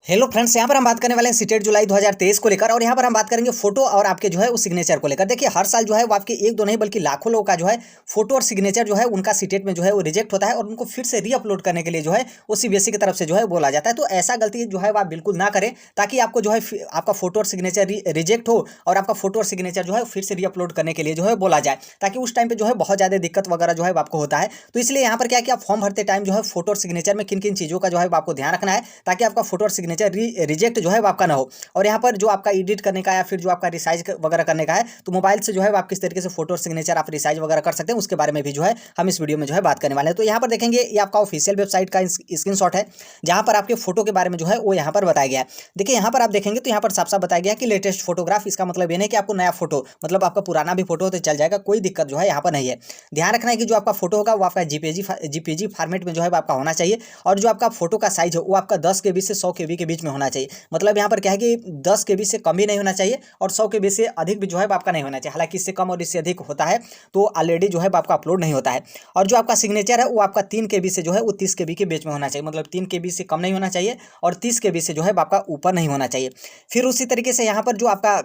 Hello friends, यहाँ पर हम बात करने वाले हैं सीटेट जुलाई 2023 को लेकर। और यहाँ पर हम बात करेंगे फोटो और आपके जो है वो सिग्नेचर को लेकर। देखिए, हर साल जो है वो आपके एक दो नहीं बल्कि लाखों लोगों का जो है फोटो और सिग्नेचर जो है उनका सीटेट में जो है वो रिजेक्ट होता है और उनको फिर से रीअपलोड करने के लिए जो है वो सीबीएसई की तरफ से जो है बोला जाता है। तो ऐसा गलती जो है वो आप बिल्कुल ना करें, ताकि आपको जो है आपका फोटो और सिग्नेचर रिजेक्ट हो और आपका फोटो और सिग्नेचर जो है फिर से रीअपलोड करने के लिए जो है बोला जाए, ताकि उस टाइम पे जो है बहुत ज़्यादा दिक्कत वगैरह जो है आपको होता है। तो इसलिए यहाँ पर क्या है कि आप फॉर्म भरते टाइम जो है फोटो और सिग्नेचर में किन किन चीज़ों का जो है आपको ध्यान रखना है, ताकि आपका फोटो और सिग्नेचर रिजेक्ट जो है वो आपका ना हो। और यहाँ पर जो आपका एडिट करने का या फिर जो आपका रिसाइज वगैरह करने का है, तो मोबाइल से जो है आप किस तरीके से फोटो और सिग्नेचर आप रिसाइज वगैरह कर सकते हैं, उसके बारे में भी जो है हम इस वीडियो में जो है बात करने वाले हैं। तो यहाँ पर देखेंगे, ये आपका ऑफिशियल वेबसाइट का स्क्रीनशॉट है, जहाँ पर आपके फोटो के बारे में जो है वो यहाँ पर बताया गया है। देखिए, यहाँ पर आप देखेंगे तो यहाँ पर साफ साफ बताया गया है कि लेटेस्ट फोटोग्राफ। इसका मतलब ये नहीं कि आपको नया फोटो, मतलब आपका पुराना भी फोटो तो चल जाएगा, कोई दिक्कत जो है यहाँ पर नहीं है। ध्यान रखना है कि जो आपका फोटो होगा वो आपका जीपीजी फॉर्मेट में जो है आपका होना चाहिए, और जो आपका फोटो का साइज है वो आपका 10 KB से 100 KB के बीच में होना चाहिए। मतलब यहाँ पर क्या है कि 10 KB से कम भी नहीं होना चाहिए और 100 KB से अधिक भी जो है आपका नहीं होना चाहिए। हालांकि इससे कम और इससे अधिक होता है तो ऑलरेडी जो है आपका अपलोड नहीं होता है। और जो आपका सिग्नेचर है वो आपका 3 KB से जो है वो 30 KB के बीच में होना चाहिए। मतलब 3 KB से कम नहीं होना चाहिए और 30 KB से जो है आपका ऊपर नहीं होना चाहिए। फिर उसी तरीके से यहाँ पर जो आपका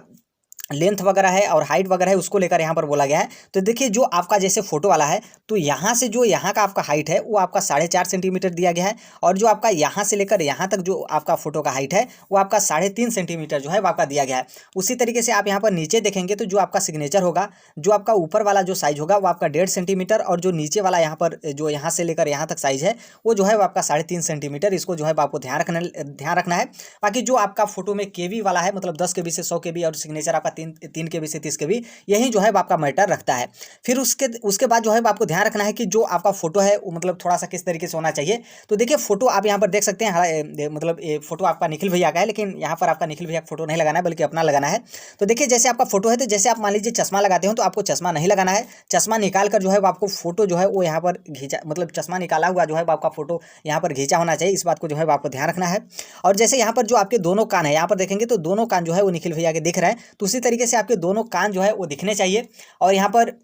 लेंथ वगैरह है और हाइट वगैरह है, उसको लेकर यहाँ पर बोला गया है। तो देखिए, जो आपका जैसे फोटो वाला है, तो यहाँ से जो यहाँ का आपका हाइट है वो आपका 4.5 सेंटीमीटर दिया गया है, और जो आपका यहाँ से लेकर यहाँ तक जो आपका फोटो का हाइट है वो आपका 3.5 सेंटीमीटर जो है वो आपका दिया गया है। उसी तरीके से आप यहाँ पर नीचे देखेंगे तो जो आपका सिग्नेचर होगा, जो आपका ऊपर वाला जो साइज होगा वो आपका 1.5 सेंटीमीटर, और जो नीचे वाला यहाँ पर जो यहाँ से लेकर यहाँ तक साइज है वो जो है वो आपका 3.5 सेंटीमीटर। इसको जो है आपको ध्यान रखना है। बाकी जो आपका फोटो में केवी वाला है, मतलब 10 KB से 100 KB, और सिग्नेचर आपका 3 KB से 30 KB, यही जो है आपका मैटर रखता है। फिर उसके बाद जो है आपको ध्यान रखना है कि जो आपका फोटो है वो मतलब थोड़ा सा किस तरीके से होना चाहिए। तो देखिए, फोटो आप यहाँ पर देख सकते हैं, मतलब ये फोटो आपका निखिल भैया का है, लेकिन यहाँ पर आपका निखिल भैया का फोटो नहीं लगाना है बल्कि अपना लगाना है। तो देखिए, जैसे आपका फोटो है, तो जैसे आप मान लीजिए चश्मा लगाते हो तो आपको चश्मा नहीं लगाना है। चश्मा निकाल कर जो है आपको फोटो जो है वो यहाँ पर खींचा, मतलब चश्मा निकाला हुआ जो है आपका फोटो यहाँ पर खींचा होना चाहिए। इस बात को जो है आपको ध्यान रखना है। और जैसे यहाँ पर जो आपके दोनों कान है, यहाँ पर देखेंगे तो दोनों कान जो है वो निखिल भैया के दिख रहे हैं, तो उसी तरीके से आपके दोनों कान जो है वो दिखने चाहिए। और यहाँ पर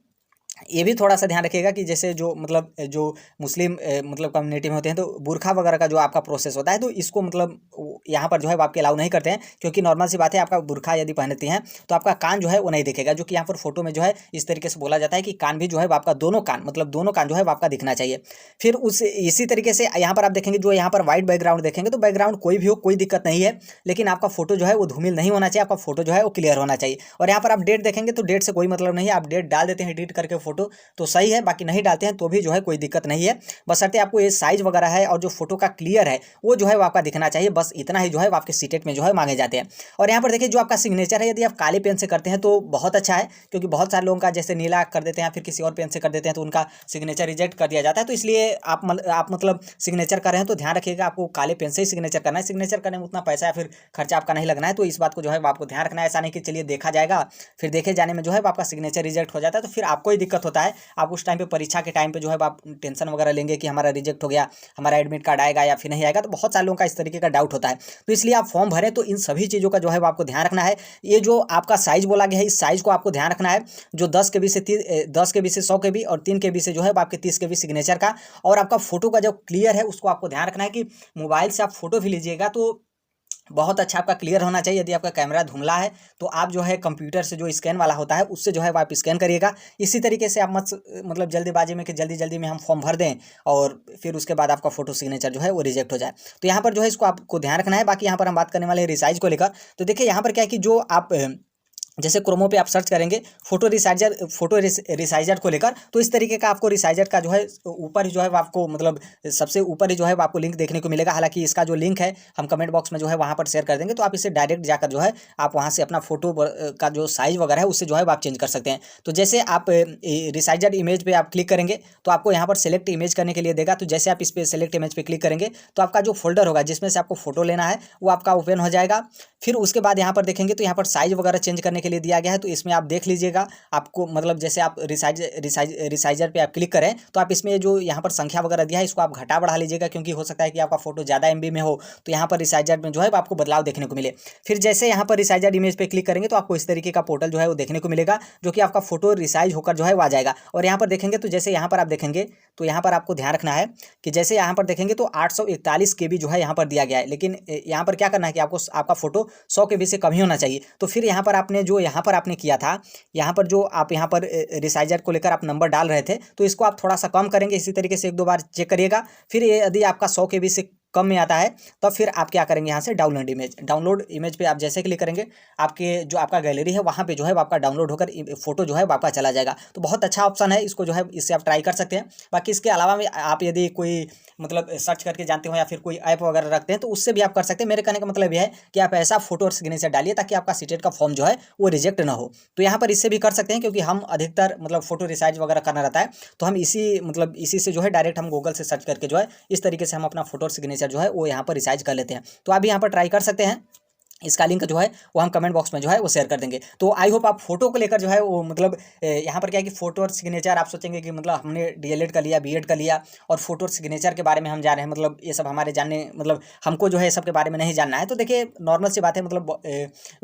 ये भी थोड़ा सा ध्यान रखिएगा कि जैसे जो मतलब जो मुस्लिम मतलब कम्युनिटी में होते हैं, तो बुरखा वगैरह का जो आपका प्रोसेस होता है, तो इसको मतलब यहाँ पर जो है आपके अलाउ नहीं करते हैं, क्योंकि नॉर्मल सी बात है, आपका बुरखा यदि पहनती हैं तो आपका कान जो है वो नहीं दिखेगा। जो कि यहाँ पर फोटो में जो है इस तरीके से बोला जाता है कि कान भी जो है आपका दोनों कान, मतलब दोनों कान जो है आपका दिखना चाहिए। फिर इसी तरीके से यहाँ पर आप देखेंगे, जो यहाँ पर व्हाइट बैकग्राउंड देखेंगे, तो बैकग्राउंड कोई भी हो, कोई दिक्कत नहीं है, लेकिन आपका फोटो जो है वो धूमिल नहीं होना चाहिए, आपका फोटो जो है वो क्लियर होना चाहिए। और यहाँ पर आप डेट देखेंगे तो डेट से कोई मतलब नहीं है, आप डेट डाल देते हैं एडिट करके फोटो तो सही है, बाकी नहीं डालते हैं तो भी जो है कोई दिक्कत नहीं है। बशर्ते आपको ये साइज वगैरह है और जो फोटो का क्लियर है वो जो है वो आपका दिखना चाहिए। बस इतना ही जो है आपके सीटेट में जो है मांगे जाते हैं। और यहाँ पर देखिए, जो आपका सिग्नेचर है, यदि आप काले पेन से करते हैं तो बहुत अच्छा है, क्योंकि बहुत सारे लोगों का जैसे नीला कर देते हैं या फिर किसी और पेन से कर देते हैं तो उनका सिग्नेचर रिजेक्ट कर दिया जाता है। तो इसलिए आप मतलब सिग्नेचर कर रहे हैं तो ध्यान रखिएगा, आपको काले पेन से ही सिग्नेचर करना है। सिग्नेचर करने में उतना पैसा या फिर खर्चा आपका नहीं लगना है, तो इस बात को जो है आपको ध्यान रखना है। ऐसा नहीं कि चलिए देखा जाएगा, फिर देखे जाने में जो है आपका सिग्नेचर रिजेक्ट हो जाता है, तो फिर आपको ही दिक्कत होता है। आप उस टाइम पे परीक्षा के टाइम पे जो है आप टेंशन वगैरह लेंगे कि हमारा रिजेक्ट हो गया, हमारा एडमिट कार्ड आएगा या फिर नहीं आएगा, तो बहुत सारे लोगों का इस तरीके का डाउट होता है। तो इसलिए आप फॉर्म भरें तो इन सभी चीज़ों का जो है आपको ध्यान रखना है। ये जो आपका साइज बोला गया है, इस साइज को आपको ध्यान रखना है, जो 10 KB से 100 KB और 3 KB से जो है आपके 30 KB सिग्नेचर का। और आपका फोटो का जो क्लियर है उसको आपको ध्यान रखना है कि मोबाइल से आप फोटो भी लीजिएगा तो बहुत अच्छा आपका क्लियर होना चाहिए। यदि आपका कैमरा धुंधला है तो आप जो है कंप्यूटर से जो स्कैन वाला होता है उससे जो है आप स्कैन करिएगा। इसी तरीके से आप मत मतलब जल्दीबाजी में कि जल्दी जल्दी में हम फॉर्म भर दें और फिर उसके बाद आपका फोटो सिग्नेचर जो है वो रिजेक्ट हो जाए। तो यहाँ पर जो है इसको आपको ध्यान रखना है। बाकी यहाँ पर हम बात करने वाले हैं रिसाइज को लेकर। तो देखिए, यहाँ पर क्या है कि जो आप जैसे क्रोमो पे आप सर्च करेंगे फोटो रिसाइजर को लेकर, तो इस तरीके का आपको रिसाइजर का जो है ऊपर ही जो है आपको मतलब सबसे ऊपर ही जो है आपको लिंक देखने को मिलेगा। हालांकि इसका जो लिंक है हम कमेंट बॉक्स में जो है वहाँ पर शेयर कर देंगे, तो आप इसे डायरेक्ट जाकर जो है आप वहाँ से अपना फोटो का जो साइज वगैरह है उससे जो है आप चेंज कर सकते हैं। तो जैसे आप रिसाइजर इमेज पे आप क्लिक करेंगे तो आपको यहाँ पर सेलेक्ट इमेज करने के लिए देगा। तो जैसे आप इस पर सेलेक्ट इमेज पे क्लिक करेंगे तो आपका जो फोल्डर होगा जिसमें से आपको फोटो लेना है वो आपका ओपन हो जाएगा। फिर उसके बाद यहाँ पर देखेंगे तो यहाँ पर साइज वगैरह चेंज करने के लिए दिया गया है। तो इसमें आप देख लीजिएगा, आपको मतलब जैसे आप रिसाइजर पे आप क्लिक करें तो आप इसमें जो यहाँ पर संख्या वगैरह दिया है इसको आप घटा बढ़ा लीजिएगा, क्योंकि हो सकता है कि आपका फोटो ज़्यादा एमबी में हो तो यहाँ पर रिसाइजर में जो है आपको बदलाव देखने को मिले। फिर जैसे यहाँ पर रिसाइजर इमेज पे क्लिक करेंगे तो आपको इस तरीके का पोर्टल जो है वो देखने को मिलेगा, जो कि आपका फोटो रिसाइज होकर जो है वो आ जाएगा। और यहाँ पर देखेंगे तो जैसे यहाँ पर आप देखेंगे तो यहाँ पर आपको ध्यान रखना है कि जैसे यहाँ पर देखेंगे तो 841 KB जो है यहाँ पर दिया गया है, लेकिन यहाँ पर क्या करना है कि आपको आपका फोटो 100 KB से कम ही होना चाहिए। तो फिर यहाँ पर आपने जो यहाँ पर आपने किया था, यहाँ पर जो आप यहाँ पर रिसाइजर को लेकर आप नंबर डाल रहे थे, तो इसको आप थोड़ा सा कम करेंगे। इसी तरीके से 1-2 बार चेक करिएगा। फिर यदि आपका 100 KB से कम में आता है तब फिर आप क्या करेंगे, यहाँ से डाउनलोड इमेज पे आप जैसे क्लिक करेंगे, आपके जो आपका गैलरी है वहाँ पे जो है आपका डाउनलोड होकर फोटो जो है आपका चला जाएगा। तो बहुत अच्छा ऑप्शन है, इसको जो है इससे आप ट्राई कर सकते हैं। बाकी इसके अलावा में आप यदि कोई मतलब सर्च करके जानते हो या फिर कोई ऐप वगैरह रखते हैं तो उससे भी आप कर सकते हैं। मेरे कहने का मतलब यह है कि आप ऐसा फोटो और सिग्नेचर डालिए ताकि आपका सीटेट का फॉर्म जो है वो रिजेक्ट ना हो। तो यहाँ पर इससे भी कर सकते हैं, क्योंकि हम अधिकतर मतलब फोटो रिसाइज वगैरह करना रहता है तो हम इसी से जो है डायरेक्ट हम गूगल से सर्च करके जो है इस तरीके से हम अपना फोटो और सिग्नेचर जो है वो यहाँ पर रिसाइज कर लेते हैं। तो आप भी यहाँ पर ट्राई कर सकते हैं। इसका लिंक जो है वो हम कमेंट बॉक्स में जो है वो शेयर कर देंगे। तो आई होप आप फोटो को लेकर जो है वो मतलब यहाँ पर क्या है कि फोटो और सिग्नेचर आप सोचेंगे कि मतलब हमने डीएलएड कर लिया, बीएड कर लिया और फोटो और सिग्नेचर के बारे में हम जा रहे हैं, मतलब ये सब हमारे जानने मतलब हमको जो है सब के बारे में नहीं जानना है। तो देखिए नॉर्मल सी बात है, मतलब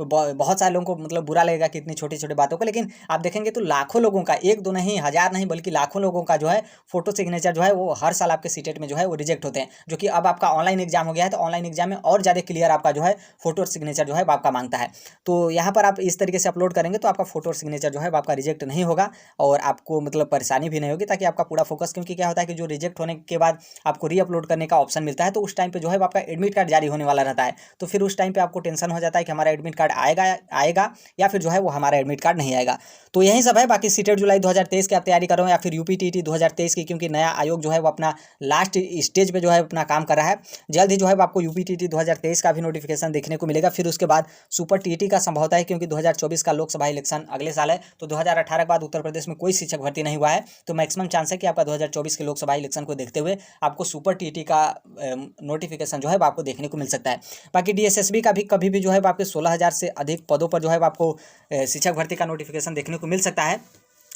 बहुत सारे लोगों को मतलब बुरा लगेगा कि इतनी छोटी छोटी बातों को, लेकिन आप देखेंगे तो लाखों लोगों का, 1-2 नहीं, 1000 नहीं बल्कि लाखों लोगों का जो है फोटो सिग्नेचर जो है वो हर साल आपके सीटेट में जो है वो रिजेक्ट होते हैं। जो कि अब आपका ऑनलाइन एग्जाम हो गया है तो ऑनलाइन एग्जाम में और ज़्यादा क्लियर आपका जो है फोटो और सिग्नेचर जो है आपका मांगता है। तो यहाँ पर आप इस तरीके से अपलोड करेंगे तो आपका फोटो और सिग्नेचर जो है आपका रिजेक्ट नहीं होगा और आपको मतलब परेशानी भी नहीं होगी, ताकि आपका पूरा फोकस, क्योंकि क्या होता है कि जो रिजेक्ट होने के बाद आपको री अपलोड करने का ऑप्शन मिलता है तो उस टाइम पे जो है आपका एडमिट कार्ड जारी होने वाला रहता है। तो फिर उस टाइम पे आपको टेंशन हो जाता है कि हमारा एडमिट कार्ड आएगा या फिर जो है वो हमारा एडमिट कार्ड नहीं आएगा। तो यही सब है। बाकी सीटेट जुलाई 2023 की आप तैयारी कर रहे हो या फिर यूपीटीटी 2023 की, क्योंकि नया आयोग जो है वो अपना लास्ट स्टेज पे जो है अपना काम कर रहा है। जल्द ही जो है आपको यूपीटीटी 2023 का भी नोटिफिकेशन देखने को मिलेगा। फिर उसके बाद सुपर टीटी का संभवता है, क्योंकि 2024 का लोकसभा इलेक्शन अगले साल है तो 2018 के बाद उत्तर प्रदेश में कोई शिक्षक भर्ती नहीं हुआ है, तो मैक्सिमम चांस है कि आपका 2024 के लोकसभा इलेक्शन को देखते हुए आपको सुपर टीटी का नोटिफिकेशन जो है आपको देखने को मिल सकता है। बाकी डीएसएसबी का भी कभी भी जो है आपके 16,000 से अधिक पदों पर जो है आपको शिक्षक भर्ती का नोटिफिकेशन देखने को मिल सकता है।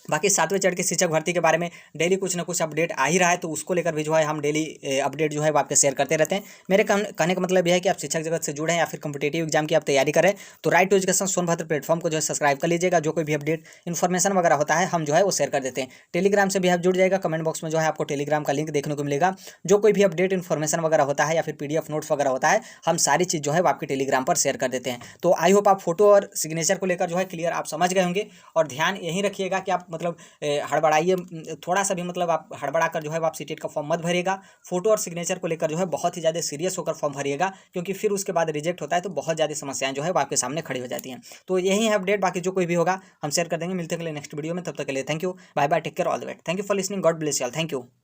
बाकी 7वें चरण की शिक्षक भर्ती के बारे में डेली कुछ ना कुछ अपडेट आ ही रहा है, तो उसको लेकर भी जो है हम डेली अपडेट जो है वो आपके शेयर करते रहते हैं। मेरे कहने का मतलब यह है कि आप शिक्षक जगत से जुड़े हैं या फिर कॉम्पिटेटिव एग्जाम की आप तैयारी करें तो right to education Sonbhadra platform को जो है सब्सक्राइब कर लीजिएगा। जो कोई भी अपडेट इन्फॉर्मेशन वगैरह होता है हम जो है वो शेयर कर देते हैं। टेलीग्राम से भी आप जुड़ जाएगा, कमेंट बॉक्स में जो है आपको टेलीग्राम का लिंक देखने को मिलेगा। जो कोई भी अपडेट इन्फॉर्मेशन वगैरह होता है या फिर PDF नोट्स वगैरह होता है हम सारी चीज़ जो है वो आपके टेलीग्राम पर शेयर कर देते हैं। तो आई होप आप फोटो और सिग्नेचर को लेकर जो है क्लियर आप समझ गए होंगे। और ध्यान यही रखिएगा कि आप मतलब हड़बड़ाइए थोड़ा सा भी, मतलब आप हड़बड़ा कर जो है आप सीटेट का फॉर्म मत भरिएगा। फोटो और सिग्नेचर को लेकर जो है बहुत ही ज़्यादा सीरियस होकर फॉर्म भरिएगा, क्योंकि फिर उसके बाद रिजेक्ट होता है तो बहुत ज़्यादा समस्याएं जो है वो आपके सामने खड़ी हो जाती हैं। तो यही है अपडेट, बाकी जो कोई भी होगा हम शेयर कर देंगे। मिलते हैं नेक्स्ट वीडियो में, तब तक के लिए thank you, bye bye, take care, all the best, thank you for listening, God bless you all, thank you.